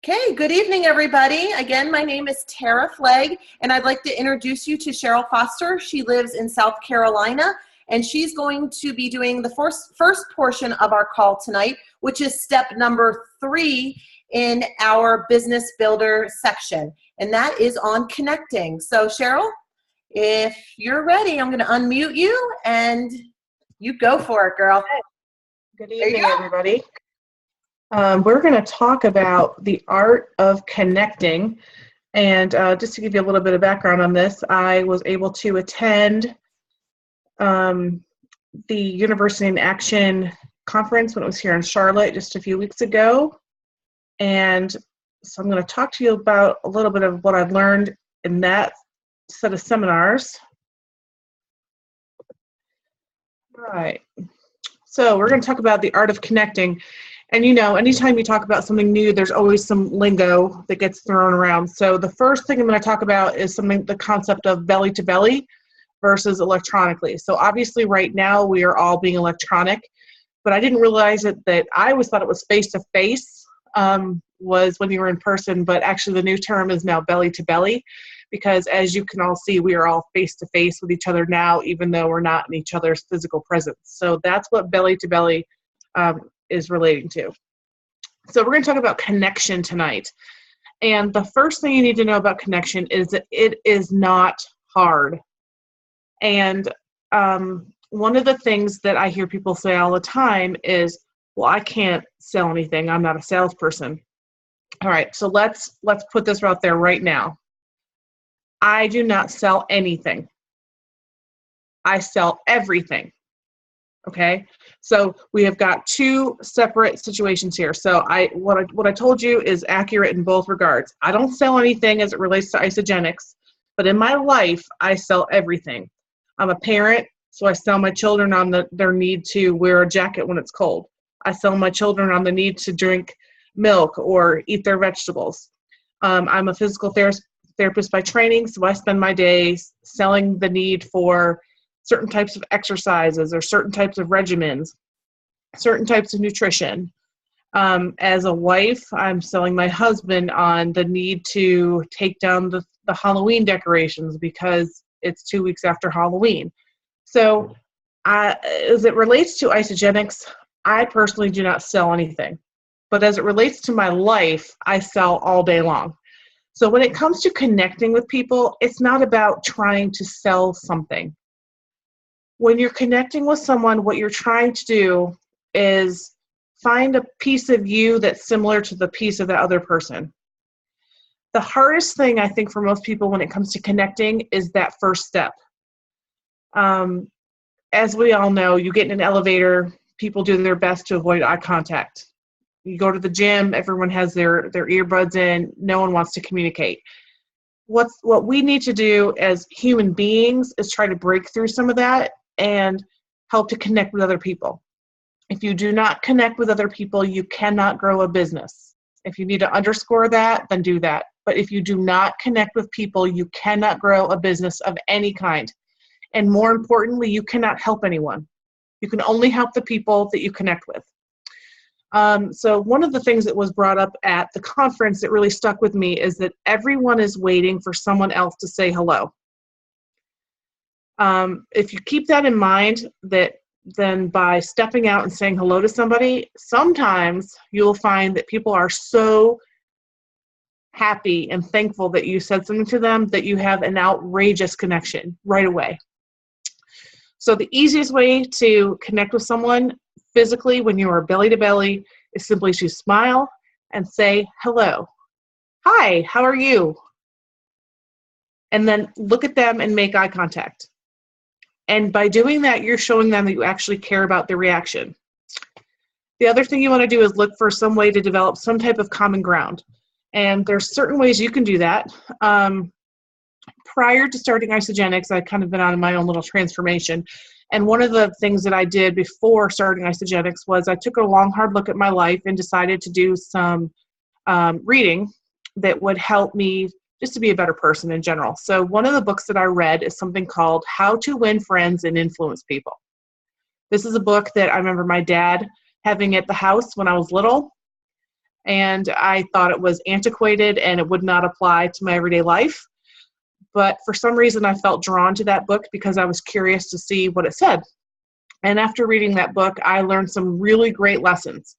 Okay, good evening, everybody. Again, my name is Tara Flegg, and I'd like to introduce you to Cheryl Foster. She lives in South Carolina, and she's going to be doing the first portion of our call tonight, which is step number 3 in our Business Builder section, and that is on connecting. So, Cheryl, if you're ready, I'm going to unmute you, and you go for it, girl. Good evening, everybody. We're going to talk about the art of connecting. And just to give you a little bit of background on this, I was able to attend the University in Action conference when it was here in Charlotte just a few weeks ago. And so I'm going to talk to you about a little bit of what I've learned in that set of seminars. All right. So we're going to talk about the art of connecting. And you know, anytime you talk about something new, there's always some lingo that gets thrown around. So the first thing I'm going to talk about is the concept of belly to belly versus electronically. So obviously right now we are all being electronic, but I didn't realize that I always thought it was face to face was when you were in person, but actually the new term is now belly to belly, because as you can all see, we are all face to face with each other now, even though we're not in each other's physical presence. So that's what belly to belly is relating to. So we're going to talk about connection tonight. And the first thing you need to know about connection is that it is not hard. And one of the things that I hear people say all the time is, well, I can't sell anything. I'm not a salesperson. All right, so let's put this out there right now. I do not sell anything. I sell everything. Okay, so we have got two separate situations here. So what I told you is accurate in both regards. I don't sell anything as it relates to Isagenix, but in my life, I sell everything. I'm a parent, so I sell my children on their need to wear a jacket when it's cold. I sell my children on the need to drink milk or eat their vegetables. I'm a physical therapist by training, so I spend my days selling the need for certain types of exercises or certain types of regimens, certain types of nutrition. As a wife, I'm selling my husband on the need to take down the Halloween decorations because it's 2 weeks after Halloween. So as it relates to Isagenix, I personally do not sell anything. But as it relates to my life, I sell all day long. So when it comes to connecting with people, it's not about trying to sell something. When you're connecting with someone, what you're trying to do is find a piece of you that's similar to the piece of the other person. The hardest thing, I think, for most people when it comes to connecting is that first step. As we all know, you get in an elevator, people do their best to avoid eye contact. You go to the gym, everyone has their earbuds in, no one wants to communicate. What we need to do as human beings is try to break through some of that and help to connect with other people. If you do not connect with other people, you cannot grow a business. If you need to underscore that, then do that. But if you do not connect with people, you cannot grow a business of any kind. And more importantly, you cannot help anyone. You can only help the people that you connect with. So one of the things that was brought up at the conference that really stuck with me is that everyone is waiting for someone else to say hello. If you keep that in mind, then by stepping out and saying hello to somebody, sometimes you'll find that people are so happy and thankful that you said something to them that you have an outrageous connection right away. So the easiest way to connect with someone physically when you are belly to belly is simply to smile and say hello. Hi, how are you? And then look at them and make eye contact. And by doing that, you're showing them that you actually care about their reaction. The other thing you want to do is look for some way to develop some type of common ground. And there's certain ways you can do that. Prior to starting Isagenix, I'd kind of been on my own little transformation. And one of the things that I did before starting Isagenix was I took a long, hard look at my life and decided to do some reading that would help me just to be a better person in general. So one of the books that I read is something called How to Win Friends and Influence People. This is a book that I remember my dad having at the house when I was little. and I thought it was antiquated and it would not apply to my everyday life. But for some reason, I felt drawn to that book because I was curious to see what it said. And after reading that book, I learned some really great lessons.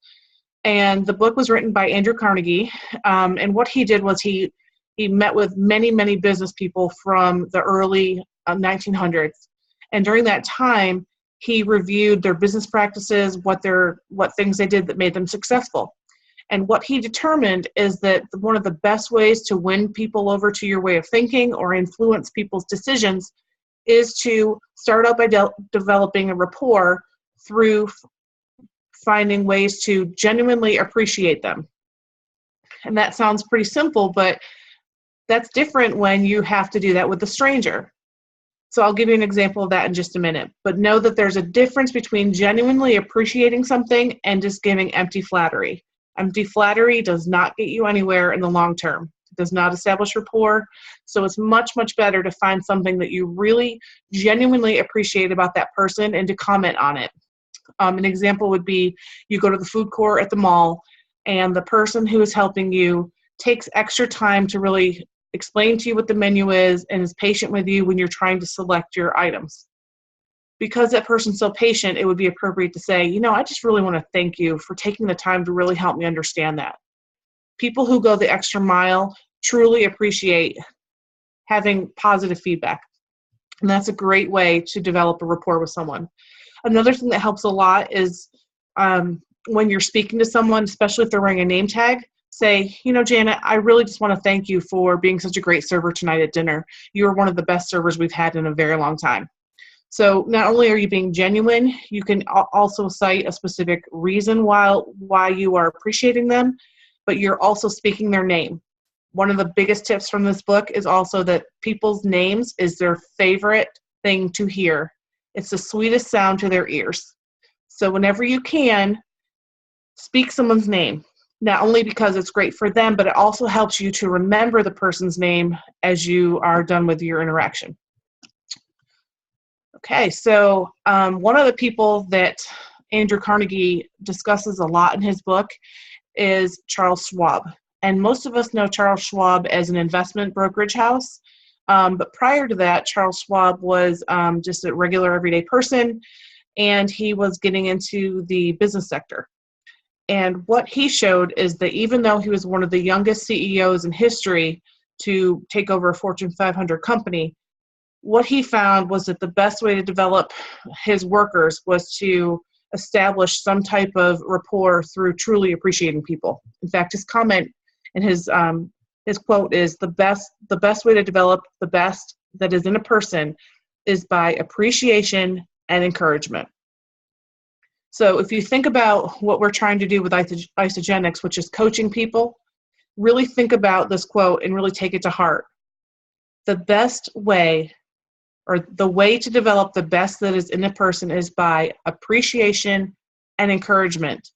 And the book was written by Andrew Carnegie. And what he did was he met with many, many business people from the early 1900s. And during that time, he reviewed their business practices, what things they did that made them successful. And what he determined is that one of the best ways to win people over to your way of thinking or influence people's decisions is to start out by developing a rapport through finding ways to genuinely appreciate them. And that sounds pretty simple, but that's different when you have to do that with a stranger. So I'll give you an example of that in just a minute. But know that there's a difference between genuinely appreciating something and just giving empty flattery. Empty flattery does not get you anywhere in the long term. It does not establish rapport. So it's much, much better to find something that you really genuinely appreciate about that person and to comment on it. An example would be you go to the food court at the mall and the person who is helping you takes extra time to really explain to you what the menu is and is patient with you when you're trying to select your items. Because that person's so patient, it would be appropriate to say, I just really want to thank you for taking the time to really help me understand that. People who go the extra mile truly appreciate having positive feedback. And that's a great way to develop a rapport with someone. Another thing that helps a lot is when you're speaking to someone, especially if they're wearing a name tag, say, Janet, I really just want to thank you for being such a great server tonight at dinner. You are one of the best servers we've had in a very long time. So not only are you being genuine, you can also cite a specific reason why you are appreciating them, but you're also speaking their name. One of the biggest tips from this book is also that people's names is their favorite thing to hear. It's the sweetest sound to their ears. So whenever you can, speak someone's name, not only because it's great for them, but it also helps you to remember the person's name as you are done with your interaction. Okay, so one of the people that Andrew Carnegie discusses a lot in his book is Charles Schwab. And most of us know Charles Schwab as an investment brokerage house. But prior to that, Charles Schwab was just a regular everyday person, and he was getting into the business sector. And what he showed is that even though he was one of the youngest CEOs in history to take over a Fortune 500 company, what he found was that the best way to develop his workers was to establish some type of rapport through truly appreciating people. In fact, his comment and his quote is, the best way to develop the best that is in a person is by appreciation and encouragement. So if you think about what we're trying to do with Isagenix, which is coaching people, really think about this quote and really take it to heart. The best way, or the way to develop the best that is in a person, is by appreciation and encouragement.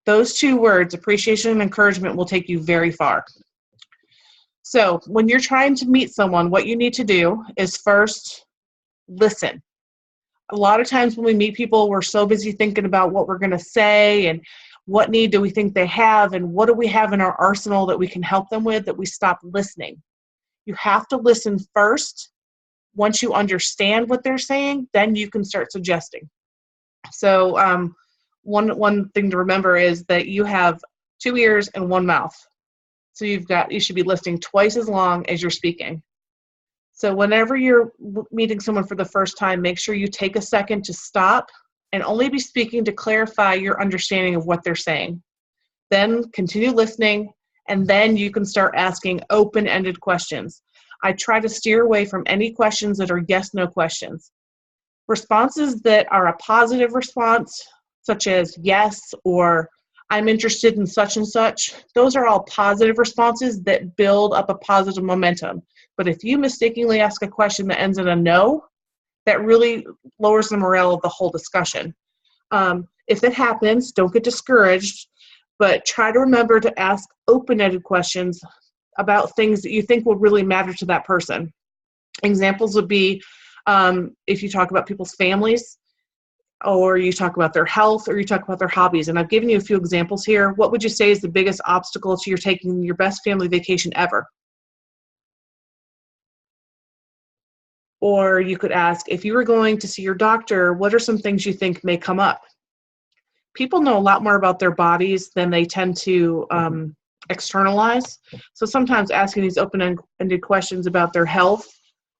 Those two words, appreciation and encouragement, will take you very far. So when you're trying to meet someone, what you need to do is first listen. A lot of times when we meet people, we're so busy thinking about what we're going to say and what need do we think they have and what do we have in our arsenal that we can help them with, that we stop listening. You have to listen first. Once you understand what they're saying, then you can start suggesting. So one thing to remember is that you have 2 ears and 1 mouth. So you should be listening twice as long as you're speaking. So whenever you're meeting someone for the first time, make sure you take a second to stop and only be speaking to clarify your understanding of what they're saying. Then continue listening, and then you can start asking open-ended questions. I try to steer away from any questions that are yes/no questions. Responses that are a positive response, such as yes or I'm interested in such and such, those are all positive responses that build up a positive momentum. But if you mistakenly ask a question that ends in a no, that really lowers the morale of the whole discussion. If it happens, don't get discouraged, but try to remember to ask open-ended questions about things that you think will really matter to that person. Examples would be if you talk about people's families, or you talk about their health, or you talk about their hobbies. And I've given you a few examples here. What would you say is the biggest obstacle to your taking your best family vacation ever? Or you could ask, if you were going to see your doctor, what are some things you think may come up? People know a lot more about their bodies than they tend to externalize. So sometimes asking these open-ended questions about their health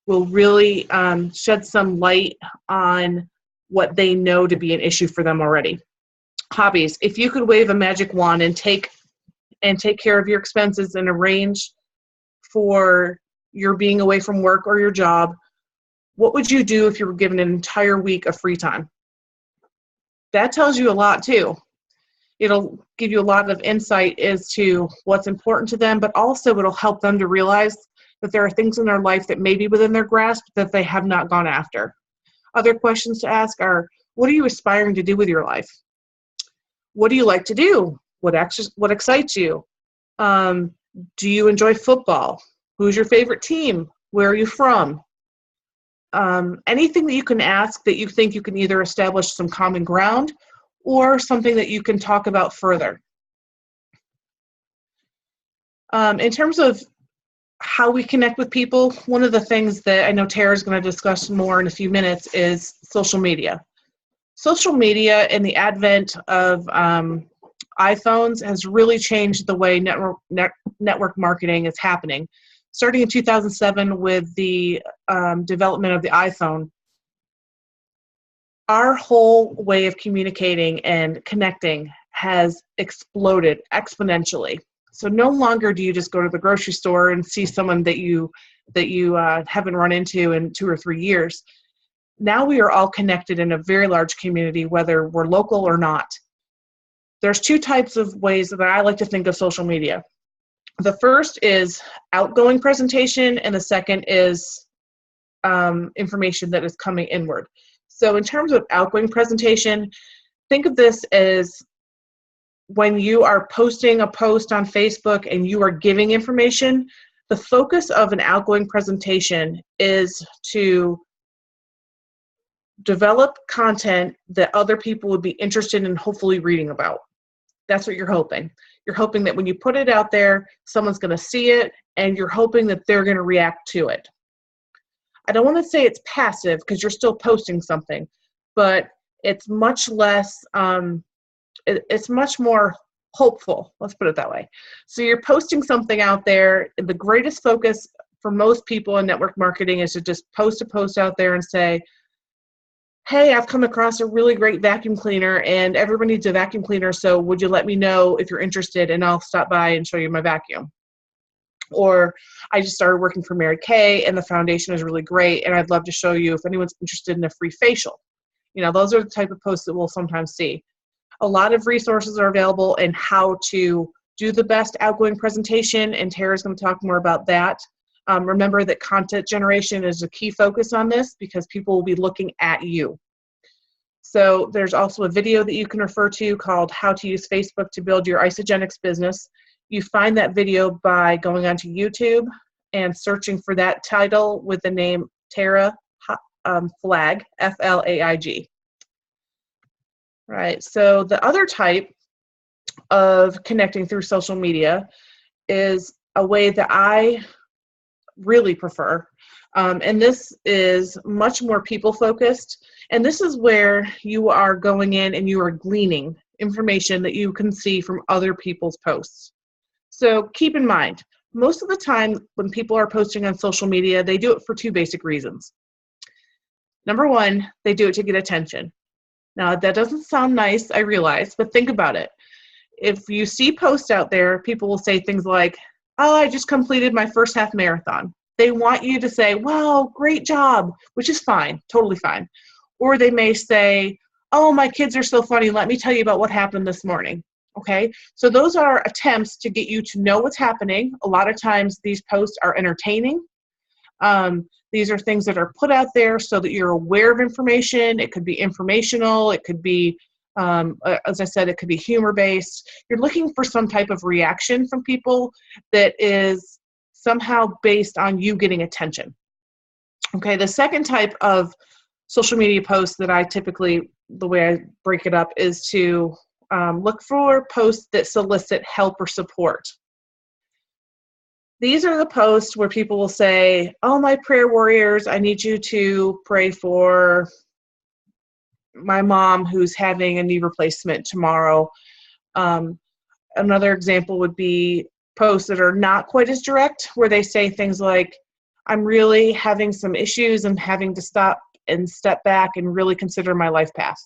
will really shed some light on what they know to be an issue for them already. Hobbies. If you could wave a magic wand and take care of your expenses and arrange for your being away from work or your job, what would you do if you were given an entire week of free time? That tells you a lot too. It'll give you a lot of insight as to what's important to them, but also it'll help them to realize that there are things in their life that may be within their grasp that they have not gone after. Other questions to ask are, what are you aspiring to do with your life? What do you like to do? What excites you? Do you enjoy football? Who's your favorite team? Where are you from? Anything that you can ask that you think you can either establish some common ground or something that you can talk about further. In terms of how we connect with people, one of the things that I know Tara's going to discuss more in a few minutes is social media. Social media and the advent of iPhones has really changed the way network marketing is happening. Starting in 2007 with the development of the iPhone, our whole way of communicating and connecting has exploded exponentially. So no longer do you just go to the grocery store and see someone that you haven't run into in 2 or 3 years. Now we are all connected in a very large community, whether we're local or not. There's 2 types of ways that I like to think of social media. The first is outgoing presentation, and the second is information that is coming inward. So in terms of outgoing presentation, think of this as when you are posting a post on Facebook and you are giving information, the focus of an outgoing presentation is to develop content that other people would be interested in hopefully reading about. That's what you're hoping. You're hoping that when you put it out there, someone's going to see it, and you're hoping that they're going to react to it. I don't want to say it's passive because you're still posting something, but it's much less, it's much more hopeful. Let's put it that way. So you're posting something out there. The greatest focus for most people in network marketing is to just post a post out there and say, hey, I've come across a really great vacuum cleaner and everyone needs a vacuum cleaner, so would you let me know if you're interested and I'll stop by and show you my vacuum? Or I just started working for Mary Kay and the foundation is really great and I'd love to show you if anyone's interested in a free facial. You know, those are the type of posts that we'll sometimes see. A lot of resources are available in how to do the best outgoing presentation, and Tara's going to talk more about that. Remember that content generation is a key focus on this because people will be looking at you. So there's also a video that you can refer to called How to Use Facebook to Build Your Isagenix Business. You find that video by going onto YouTube and searching for that title with the name Tara Flag, F-L-A-I-G. Right, so the other type of connecting through social media is a way that I really prefer. And this is much more people focused. And this is where you are going in and you are gleaning information that you can see from other people's posts. So keep in mind, most of the time when people are posting on social media, they do it for 2 basic reasons. Number 1, they do it to get attention. Now that doesn't sound nice, I realize, but think about it. If you see posts out there, people will say things like, oh, I just completed my first half marathon. They want you to say, wow, great job, which is fine, totally fine. Or they may say, oh, my kids are so funny, let me tell you about what happened this morning. Okay, so those are attempts to get you to know what's happening. A lot of times these posts are entertaining. These are things that are put out there so that you're aware of information. It could be informational, it could be, as I said, it could be humor-based. You're looking for some type of reaction from people that is somehow based on you getting attention. Okay, the second type of social media posts that I typically, the way I break it up is to look for posts that solicit help or support. These are the posts where people will say, oh, my prayer warriors, I need you to pray for my mom who's having a knee replacement tomorrow. Another example would be posts that are not quite as direct, where they say things like, I'm really having some issues and having to stop and step back and really consider my life path.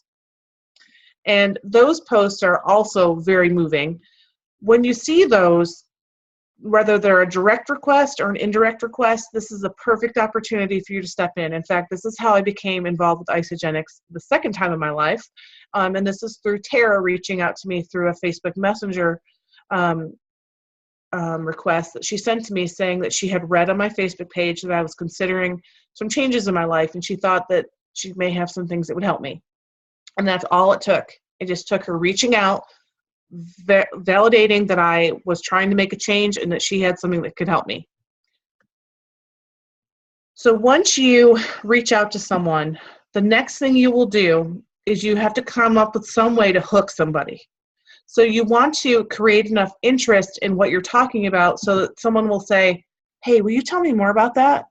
And those posts are also very moving. When you see those, whether they're a direct request or an indirect request, this is a perfect opportunity for you to step in. In fact, this is how I became involved with Isagenix the second time in my life. And this is through Tara reaching out to me through a Facebook Messenger request that she sent to me, saying that she had read on my Facebook page that I was considering some changes in my life, and she thought that she may have some things that would help me. And that's all it took. It just took her reaching out, validating that I was trying to make a change and that she had something that could help me. So once you reach out to someone, the next thing you will do is you have to come up with some way to hook somebody. So you want to create enough interest in what you're talking about so that someone will say, hey, will you tell me more about that?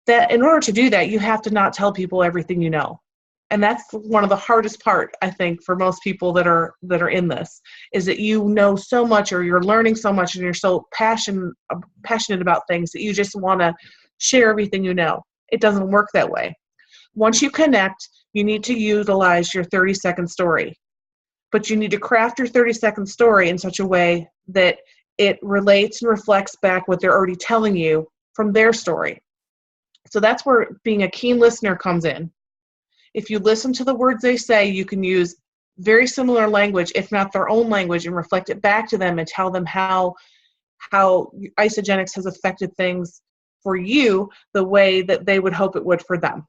That in order to do that, you have to not tell people everything you know. And that's one of the hardest part, I think, for most people that are in this, is that you know so much, or you're learning so much, and you're so passionate about things that you just want to share everything you know. It doesn't work that way. Once you connect, you need to utilize your 30-second story. But you need to craft your 30-second story in such a way that it relates and reflects back what they're already telling you from their story. So that's where being a keen listener comes in. If you listen to the words they say, you can use very similar language, if not their own language, and reflect it back to them and tell them how Isagenix has affected things for you the way that they would hope it would for them.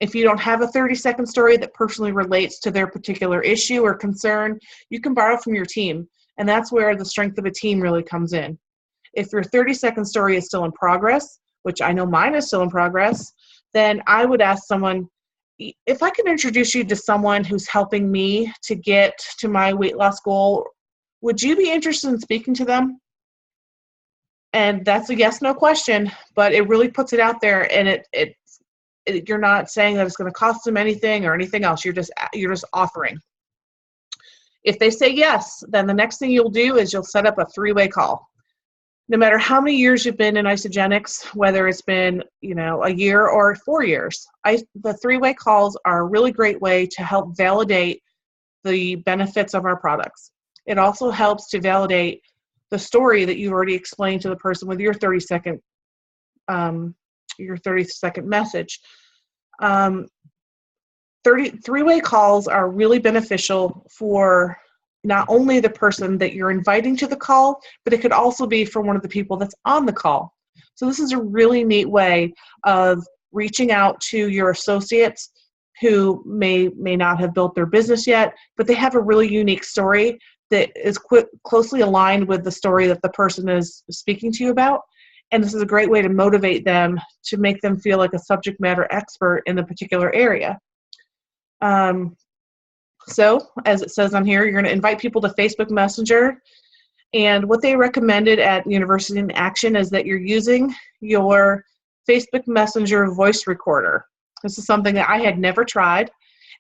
If you don't have a 30-second story that personally relates to their particular issue or concern, you can borrow from your team. And that's where the strength of a team really comes in. If your 30-second story is still in progress, which I know mine is still in progress, then I would ask someone, if I can introduce you to someone who's helping me to get to my weight loss goal, would you be interested in speaking to them? And that's a yes/no question, but it really puts it out there, and you're not saying that it's going to cost them anything or anything else. You're just offering. If they say yes, then the next thing you'll do is you'll set up a 3-way call. No matter how many years you've been in Isagenix, whether it's been a year or 4 years, the 3-way calls are a really great way to help validate the benefits of our products. It also helps to validate the story that you've already explained to the person with your 30-second message. 3-way calls are really beneficial for not only the person that you're inviting to the call, but it could also be for one of the people that's on the call. So this is a really neat way of reaching out to your associates who may not have built their business yet, but they have a really unique story that is closely aligned with the story that the person is speaking to you about. And this is a great way to motivate them, to make them feel like a subject matter expert in a particular area. So, as it says on here, you're going to invite people to Facebook Messenger. And what they recommended at University in Action is that you're using your Facebook Messenger voice recorder. This is something that I had never tried.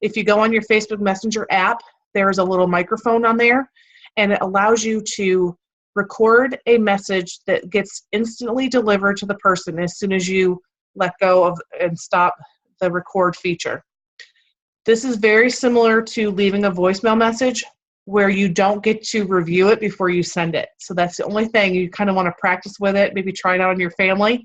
If you go on your Facebook Messenger app, there's a little microphone on there, and it allows you to record a message that gets instantly delivered to the person as soon as you let go of and stop the record feature. This is very similar to leaving a voicemail message where you don't get to review it before you send it. So that's the only thing. You kind of want to practice with it, maybe try it out on your family.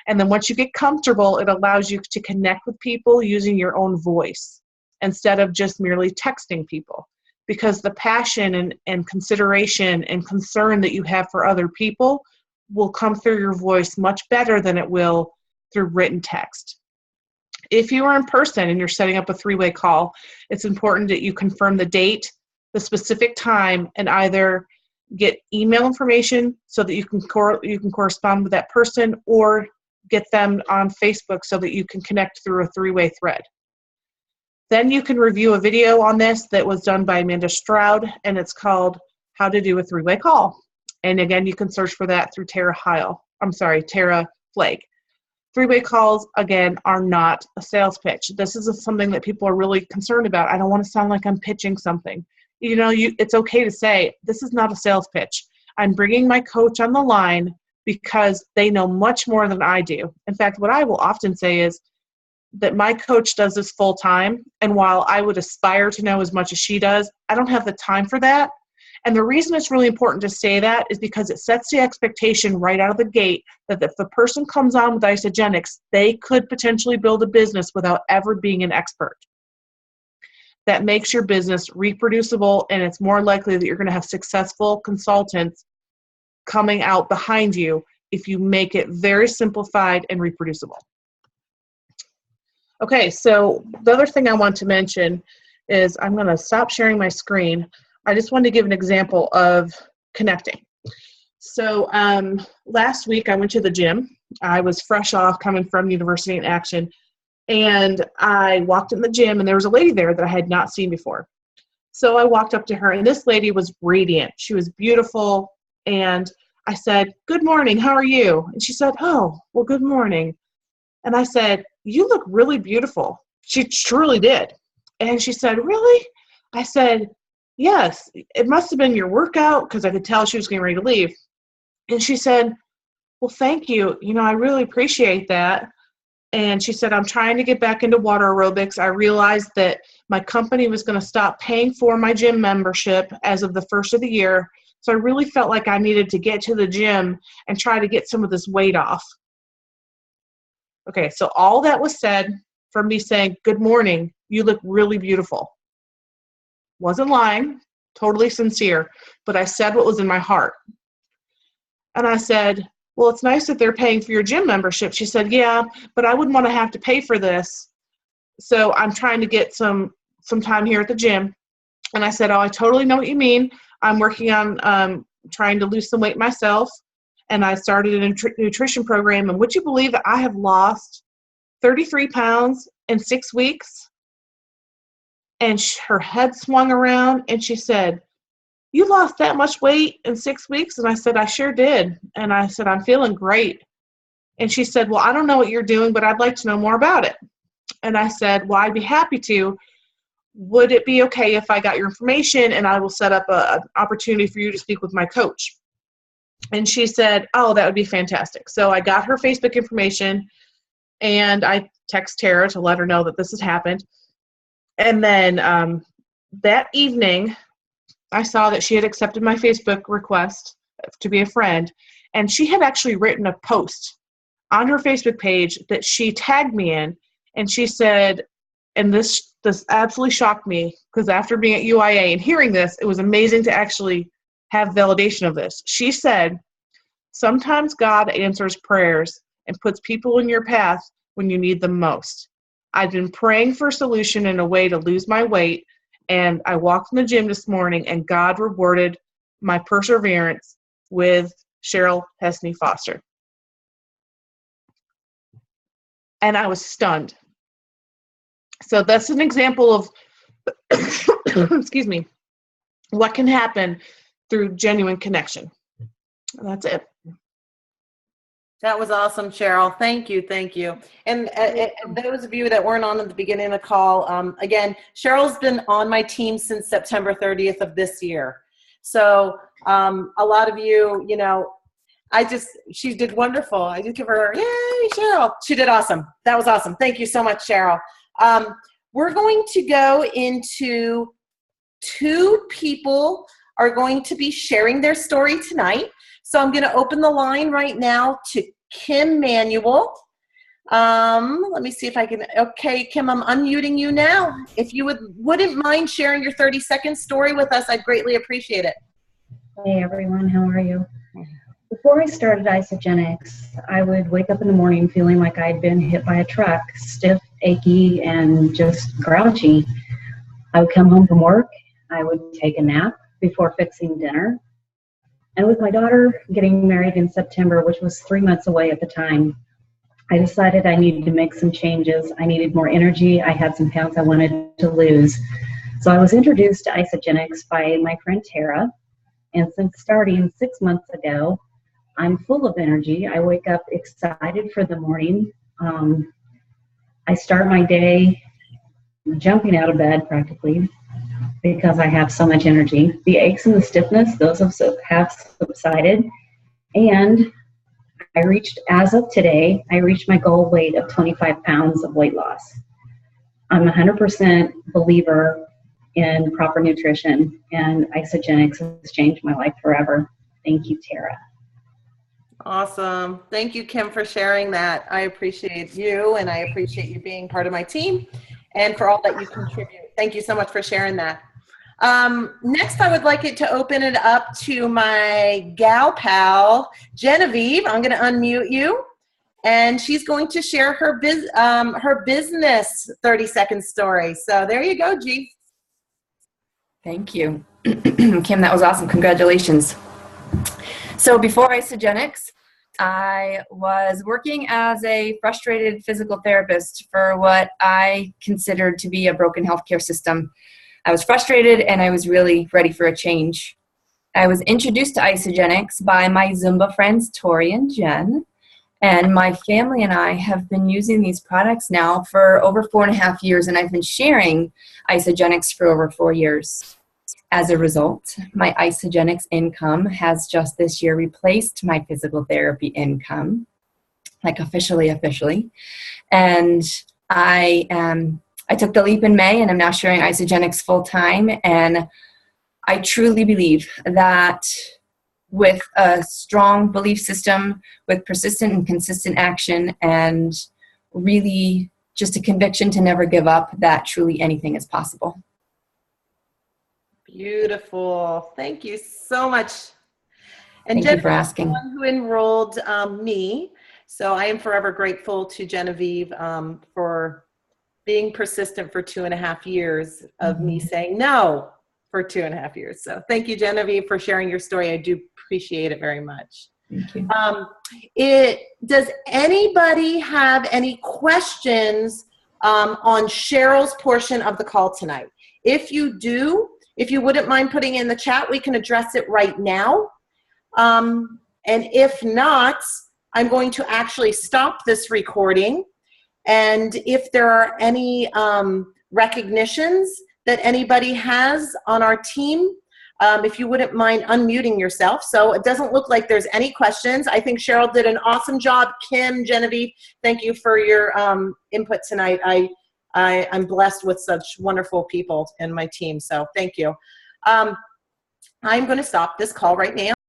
And then once you get comfortable, it allows you to connect with people using your own voice instead of just merely texting people. Because the passion and consideration and concern that you have for other people will come through your voice much better than it will through written text. If you are in person and you're setting up a 3-way call, it's important that you confirm the date, the specific time, and either get email information so that you can correspond with that person, or get them on Facebook so that you can connect through a 3-way thread. Then you can review a video on this that was done by Amanda Stroud, and it's called How to Do a Three-Way Call. And again, you can search for that through Tara Flake. Three-way calls, again, are not a sales pitch. This is something that people are really concerned about. I don't want to sound like I'm pitching something. It's okay to say, this is not a sales pitch. I'm bringing my coach on the line because they know much more than I do. In fact, what I will often say is that my coach does this full time, and while I would aspire to know as much as she does, I don't have the time for that. And the reason it's really important to say that is because it sets the expectation right out of the gate that if the person comes on with Isagenix, they could potentially build a business without ever being an expert. That makes your business reproducible, and it's more likely that you're going to have successful consultants coming out behind you if you make it very simplified and reproducible. Okay, so the other thing I want to mention is I'm going to stop sharing my screen. I just wanted to give an example of connecting. So last week I went to the gym. I was fresh off coming from University in Action, and I walked in the gym, and there was a lady there that I had not seen before. So I walked up to her, and this lady was radiant. She was beautiful, and I said, "Good morning, how are you?" And she said, "Oh, well, good morning." And I said, "You look really beautiful." She truly did. And she said, "Really?" I said, "Yes, it must have been your workout," because I could tell she was getting ready to leave. And she said, "Well, thank you. I really appreciate that." And she said, "I'm trying to get back into water aerobics. I realized that my company was going to stop paying for my gym membership as of the first of the year. So I really felt like I needed to get to the gym and try to get some of this weight off." Okay, so all that was said from me saying, "Good morning, you look really beautiful." Wasn't lying, totally sincere, but I said what was in my heart. And I said, "Well, it's nice that they're paying for your gym membership." She said, "Yeah, but I wouldn't want to have to pay for this. So I'm trying to get some time here at the gym." And I said, "Oh, I totally know what you mean. I'm working on trying to lose some weight myself. And I started a nutrition program. And would you believe that I have lost 33 pounds in 6 weeks?" And her head swung around, and she said, "You lost that much weight in 6 weeks?" And I said, "I sure did." And I said, "I'm feeling great." And she said, "Well, I don't know what you're doing, but I'd like to know more about it." And I said, "Well, I'd be happy to. Would it be okay if I got your information and I will set up an opportunity for you to speak with my coach?" And she said, "Oh, that would be fantastic." So I got her Facebook information, and I text Tara to let her know that this had happened. And then that evening, I saw that she had accepted my Facebook request to be a friend, and she had actually written a post on her Facebook page that she tagged me in, and she said, and this absolutely shocked me, because after being at UIA and hearing this, it was amazing to actually have validation of this. She said, "Sometimes God answers prayers and puts people in your path when you need them most. I've been praying for a solution and a way to lose my weight, and I walked in the gym this morning, and God rewarded my perseverance with Cheryl Foster." And I was stunned. So that's an example of, excuse me, what can happen through genuine connection. And that's it. That was awesome, Cheryl. Thank you. Thank you. And those of you that weren't on at the beginning of the call, again, Cheryl's been on my team since September 30th of this year. So a lot of you, she did wonderful. I just give her, yay, Cheryl. She did awesome. That was awesome. Thank you so much, Cheryl. We're going to go into 2 people are going to be sharing their story tonight. So I'm going to open the line right now to Kim Manuel. Let me see if I can. Okay, Kim, I'm unmuting you now. If you wouldn't mind sharing your 30-second story with us, I'd greatly appreciate it. Hey everyone, how are you? Before I started Isagenix, I would wake up in the morning feeling like I'd been hit by a truck, stiff, achy, and just grouchy. I would come home from work, I would take a nap before fixing dinner. And with my daughter getting married in September, which was 3 months away at the time, I decided I needed to make some changes. I needed more energy. I had some pounds I wanted to lose. So I was introduced to Isagenix by my friend Tara. And since starting 6 months ago, I'm full of energy. I wake up excited for the morning. I start my day jumping out of bed practically because I have so much energy. The aches and the stiffness, those have subsided. And as of today, I reached my goal weight of 25 pounds of weight loss. I'm a 100% believer in proper nutrition, and Isagenix has changed my life forever. Thank you, Tara. Awesome. Thank you, Kim, for sharing that. I appreciate you, and I appreciate you being part of my team and for all that you contribute. Thank you so much for sharing that. Next, I would like it to open it up to my gal pal, Genevieve. I'm going to unmute you, and she's going to share her business 30-second story. So there you go, G. Thank you. Kim, that was awesome. Congratulations. So before Isagenix, I was working as a frustrated physical therapist for what I considered to be a broken healthcare system. I was frustrated and I was really ready for a change. I was introduced to Isagenix by my Zumba friends, Tori and Jen, and my family and I have been using these products now for over 4.5 years, and I've been sharing Isagenix for over 4 years. As a result, my Isagenix income has just this year replaced my physical therapy income, like officially. And I took the leap in May, and I'm now sharing Isagenix full time. And I truly believe that with a strong belief system, with persistent and consistent action, and really just a conviction to never give up, that truly anything is possible. Beautiful. Thank you so much. And Thank you for asking. One who enrolled me. So I am forever grateful to Genevieve for being persistent for 2.5 years of me saying no for 2.5 years. So thank you, Genevieve, for sharing your story. I do appreciate it very much. Thank you. Does anybody have any questions on Cheryl's portion of the call tonight? If you do, if you wouldn't mind putting in the chat, we can address it right now. And if not, I'm going to actually stop this recording. And if there are any recognitions that anybody has on our team, if you wouldn't mind unmuting yourself. So it doesn't look like there's any questions. I think Cheryl did an awesome job. Kim, Genevieve, thank you for your input tonight. I'm blessed with such wonderful people in my team, so thank you. I'm going to stop this call right now.